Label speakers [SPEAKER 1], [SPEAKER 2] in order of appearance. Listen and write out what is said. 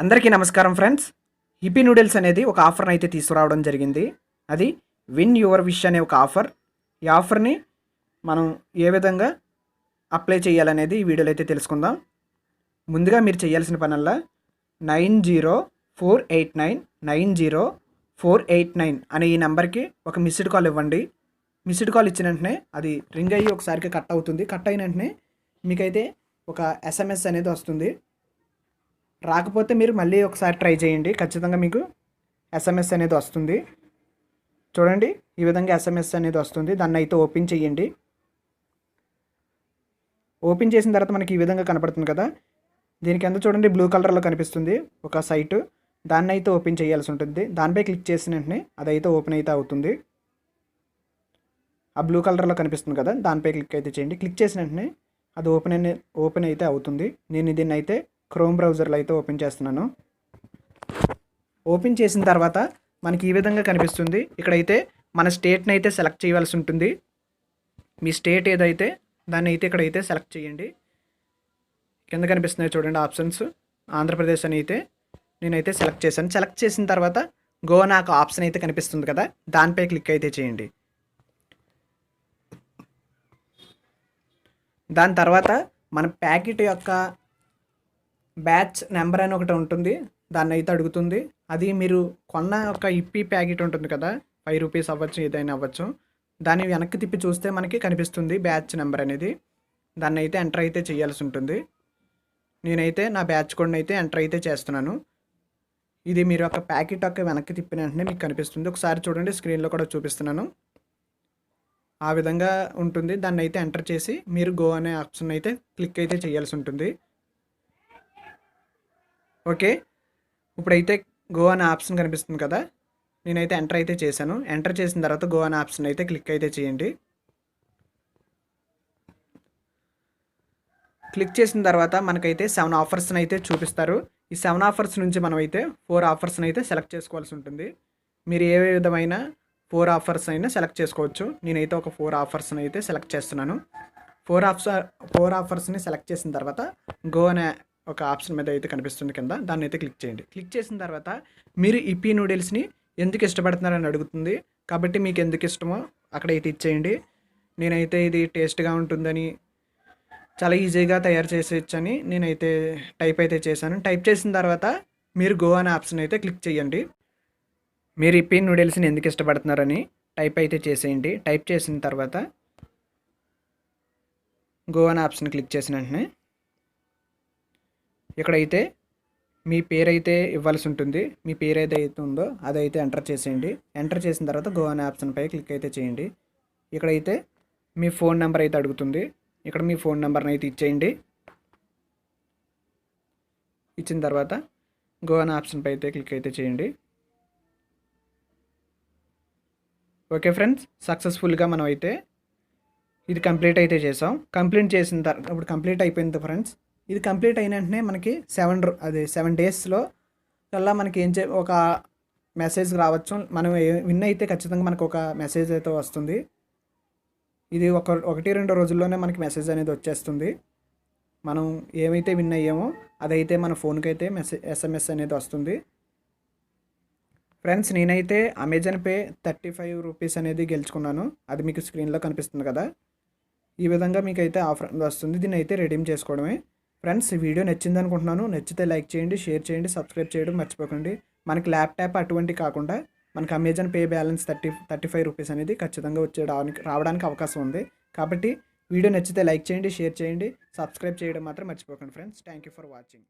[SPEAKER 1] అందరికీ నమస్కారం friends. Hippie noodles అనేది ఒక ఆఫర్ని అయితే తీసుకురావడం జరిగింది. అది విన్ యువర్ విష్ అనే ఒక ఆఫర్. ఈ ఆఫర్ని మనం ఏ విధంగా అప్లై చేయాలనేది ఈ వీడియోలో అయితే తెలుసుకుందాం. ముందుగా మీరు చేయాల్సిన పనల్లా 9048990489 అనే ఈ నెంబర్కి ఒక మిస్డ్ కాల్ ఇవ్వండి. మిస్డ్ కాల్ ఇచ్చిన వెంటనే అది రింగ్ అయ్యి ఒకసారికి కట్ అవుతుంది. కట్ అయిన వెంటనే మీకైతే ఒక SMS అనేది వస్తుంది. రాకపోతే మీరు మళ్ళీ ఒకసారి ట్రై చేయండి, ఖచ్చితంగా మీకు SMS అనేది వస్తుంది. చూడండి, ఈ విధంగా SMS అనేది వస్తుంది. దాన్ని అయితే ఓపెన్ చేయండి. ఓపెన్ చేసిన తర్వాత మనకి ఈ విధంగా కనపడుతుంది కదా, దీనికి కింద చూడండి బ్లూ కలర్లో కనిపిస్తుంది ఒక సైటు. దాన్ని అయితే ఓపెన్ చేయాల్సి ఉంటుంది. దానిపై క్లిక్ చేసిన వెంటనే అదైతే ఓపెన్ అయితే అవుతుంది. ఆ బ్లూ కలర్లో కనిపిస్తుంది కదా, దానిపై క్లిక్ అయితే చేయండి. క్లిక్ చేసిన వెంటనే అది ఓపెన్ అయితే అవుతుంది. నేను దీన్ని అయితే క్రోమ్ బ్రౌజర్లో అయితే ఓపెన్ చేస్తున్నాను. ఓపెన్ చేసిన తర్వాత మనకి ఈ విధంగా కనిపిస్తుంది. ఇక్కడైతే మన స్టేట్ని అయితే సెలెక్ట్ చేయవలసి ఉంటుంది. మీ స్టేట్ ఏదైతే దాన్ని అయితే ఇక్కడైతే సెలెక్ట్ చేయండి. కింద కనిపిస్తున్నాయి చూడండి ఆప్షన్స్. ఆంధ్రప్రదేశ్ అని అయితే నేనైతే సెలెక్ట్ చేశాను. సెలెక్ట్ చేసిన తర్వాత గో నాకు ఆప్షన్ అయితే కనిపిస్తుంది కదా, దానిపై క్లిక్ అయితే చేయండి. దాని తర్వాత మన ప్యాకెట్ యొక్క బ్యాచ్ నెంబర్ అని ఒకటి ఉంటుంది, దాన్ని అయితే అడుగుతుంది. అది మీరు కొన్న ఒక ఇప్పీ ప్యాకెట్ ఉంటుంది కదా, 5 రూపీస్ అవ్వచ్చు, ఏదైనా అవ్వచ్చు. దాన్ని వెనక్కి తిప్పి చూస్తే మనకి కనిపిస్తుంది బ్యాచ్ నెంబర్ అనేది. దాన్ని అయితే ఎంటర్ అయితే చేయాల్సి ఉంటుంది. నేనైతే నా బ్యాచ్ కోడ్ని అయితే ఎంటర్ అయితే చేస్తున్నాను. ఇది మీరు ఒక ప్యాకెట్ ఒక వెనక్కి తిప్పిన వెంటనే మీకు కనిపిస్తుంది. ఒకసారి చూడండి, స్క్రీన్లో కూడా చూపిస్తున్నాను. ఆ విధంగా ఉంటుంది. దాన్ని అయితే ఎంటర్ చేసి మీరు గో అనే ఆప్షన్ అయితే క్లిక్ అయితే చేయాల్సి ఉంటుంది. ఓకే, ఇప్పుడైతే గో అనే ఆప్షన్ కనిపిస్తుంది కదా, నేనైతే ఎంటర్ అయితే చేశాను. ఎంటర్ చేసిన తర్వాత గో అనే ఆప్షన్ అయితే క్లిక్ అయితే చేయండి. క్లిక్ చేసిన తర్వాత మనకైతే 7 ఆఫర్స్ని అయితే చూపిస్తారు. ఈ 7 ఆఫర్స్ నుంచి మనం అయితే 4 ఆఫర్స్ని అయితే సెలెక్ట్ చేసుకోవాల్సి ఉంటుంది. మీరు ఏ విధమైన 4 ఆఫర్స్ అయినా సెలెక్ట్ చేసుకోవచ్చు. నేనైతే ఒక 4 ఆఫర్స్ని అయితే సెలెక్ట్ చేస్తున్నాను. 4 ఆఫర్స్ని సెలెక్ట్ చేసిన తర్వాత గో అనే ఒక ఆప్షన్ మీద అయితే కనిపిస్తుంది కింద, దాన్ని అయితే క్లిక్ చేయండి. క్లిక్ చేసిన తర్వాత మీరు ఇప్పీ నూడిల్స్ని ఎందుకు ఇష్టపడుతున్నారని అడుగుతుంది. కాబట్టి మీకు ఎందుకు ఇష్టమో అక్కడైతే ఇచ్చేయండి. నేనైతే ఇది టేస్ట్గా ఉంటుందని, చాలా ఈజీగా తయారు చేసేయచ్చని నేనైతే టైప్ అయితే చేశాను. టైప్ చేసిన తర్వాత మీరు గో అనే ఆప్షన్ అయితే క్లిక్ చేయండి. మీరు ఇప్పీ నూడిల్స్ని ఎందుకు ఇష్టపడుతున్నారని టైప్ అయితే చేసేయండి. టైప్ చేసిన తర్వాత గో అనే ఆప్షన్ క్లిక్ చేసిన వెంటనే ఇక్కడైతే మీ పేరు అయితే ఇవ్వాల్సి ఉంటుంది. మీ పేరు ఏదైతే ఉందో అదైతే ఎంటర్ చేసేయండి. ఎంటర్ చేసిన తర్వాత గో అనే ఆప్షన్పై క్లిక్ అయితే చేయండి. ఇక్కడైతే మీ ఫోన్ నెంబర్ అయితే అడుగుతుంది. ఇక్కడ మీ ఫోన్ నెంబర్ని అయితే ఇచ్చేయండి. ఇచ్చిన తర్వాత గో అనే ఆప్షన్పై అయితే క్లిక్ అయితే చేయండి. ఓకే ఫ్రెండ్స్, సక్సెస్ఫుల్గా మనం అయితే ఇది కంప్లీట్ అయితే చేసాం. కంప్లీట్ చేసిన తర్వాత ఇప్పుడు కంప్లీట్ అయిపోయింది ఫ్రెండ్స్. ఇది కంప్లీట్ అయిన వెంటనే మనకి 7 డేస్లో కల్లా మనకి ఒక మెసేజ్ రావచ్చు. మనం విన్ అయితే ఖచ్చితంగా మనకు ఒక మెసేజ్ అయితే వస్తుంది. ఇది 1-2 రోజుల్లోనే మనకి మెసేజ్ అనేది వచ్చేస్తుంది. మనం ఏమైతే విన్ అయ్యామో అదైతే మన ఫోన్కి అయితే SMS అనేది వస్తుంది. ఫ్రెండ్స్, నేనైతే అమెజాన్ పే 35 రూపీస్ అనేది గెలుచుకున్నాను. అది మీకు స్క్రీన్లో కనిపిస్తుంది కదా, ఈ విధంగా మీకు అయితే ఆఫర్ వస్తుంది. దీన్ని అయితే రెడీమ్ చేసుకోవడమే. ఫ్రెండ్స్, ఈ వీడియో నచ్చింది అనుకుంటున్నాను. నచ్చితే లైక్ చేయండి, షేర్ చేయండి, సబ్స్క్రైబ్ చేయడం మర్చిపోకండి. మనకి ల్యాప్టాప్ అటువంటి కాకుండా మనకి అమెజాన్ పే బ్యాలెన్స్ 35 రూపీస్ అనేది ఖచ్చితంగా రావడానికి అవకాశం ఉంది. కాబట్టి వీడియో నచ్చితే లైక్ చేయండి, షేర్ చేయండి, సబ్స్క్రైబ్ చేయడం మాత్రం మర్చిపోకండి friends. Thank you for watching.